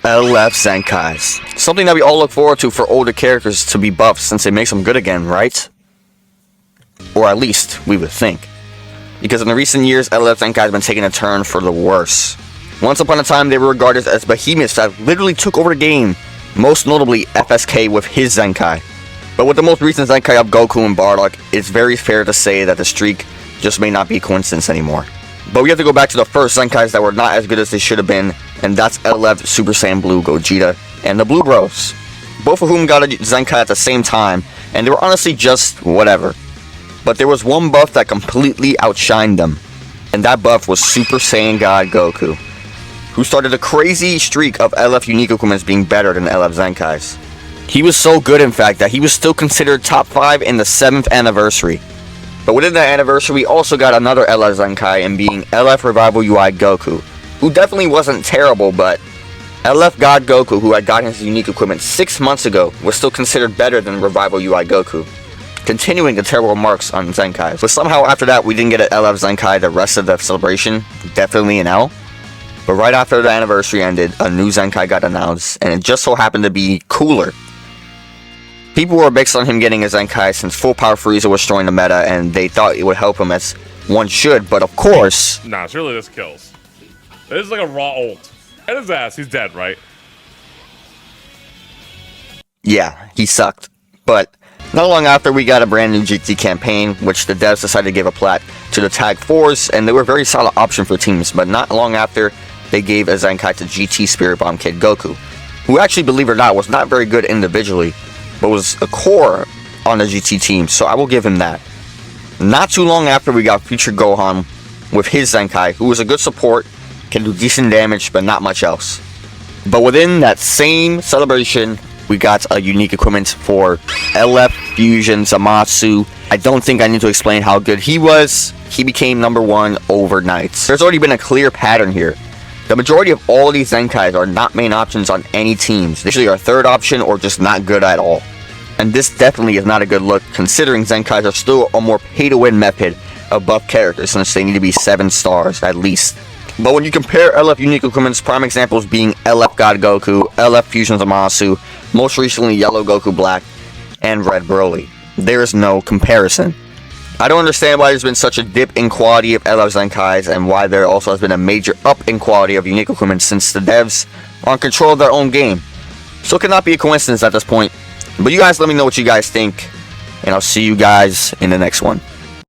LF Zenkais. Something that we all look forward to for older characters to be buffed since it makes them good again, right? Or at least, we would think. Because in the recent years, LF Zenkais has been taking a turn for the worse. Once upon a time, they were regarded as behemoths that literally took over the game, most notably FSK with his Zenkai. But with the most recent Zenkai of Goku and Bardock, it's very fair to say that the streak just may not be a coincidence anymore. But we have to go back to the first Zenkais that were not as good as they should have been, and that's LF Super Saiyan Blue Gogeta and the Blue Bros. Both of whom got a Zenkai at the same time, and they were honestly just whatever. But there was one buff that completely outshined them, and that buff was Super Saiyan God Goku, who started a crazy streak of LF unique equipments being better than LF Zenkais. He was so good, in fact, that he was still considered top 5 in the 7th anniversary. But within that anniversary, we also got another LF Zenkai in being LF Revival UI Goku, who definitely wasn't terrible, but LF God Goku, who had gotten his unique equipment 6 months ago, was still considered better than Revival UI Goku, continuing the terrible marks on Zenkais. But somehow after that, we didn't get an LF Zenkai the rest of the celebration, definitely an L. But right after the anniversary ended, a new Zenkai got announced, and it just so happened to be cooler. People were based on him getting a Zenkai since Full Power Frieza was destroying the meta, and they thought it would help him as one should, but of course... Nah, surely this kills. This is like a raw ult. At his ass, he's dead, right? Yeah, he sucked. But not long after, we got a brand new GT campaign, which the devs decided to give a plat to the Tag 4s, and they were a very solid option for teams, but not long after, they gave a Zenkai to GT Spirit Bomb Kid Goku, who actually, believe it or not, was not very good individually, but was a core on the GT team, so I will give him that. Not too long after, we got Future Gohan with his Zenkai, who was a good support, can do decent damage, but not much else. But within that same celebration, we got a unique equipment for LF Fusion Zamasu. I don't think I need to explain how good he was. He became number 1 overnight. There's already been a clear pattern here. The majority of all of these Zenkais are not main options on any teams. They usually are third option or just not good at all. And this definitely is not a good look, considering Zenkais are still a more pay-to-win method of buff characters, since they need to be 7 stars at least. But when you compare LF unique equipments, prime examples being LF God Goku, LF Fusion Zamasu, most recently Yellow Goku Black, and Red Broly, there is no comparison. I don't understand why there's been such a dip in quality of LF Zenkais, and why there also has been a major up in quality of unique equipment since the devs are in control of their own game. So it cannot be a coincidence at this point. But you guys let me know what you guys think, and I'll see you guys in the next one.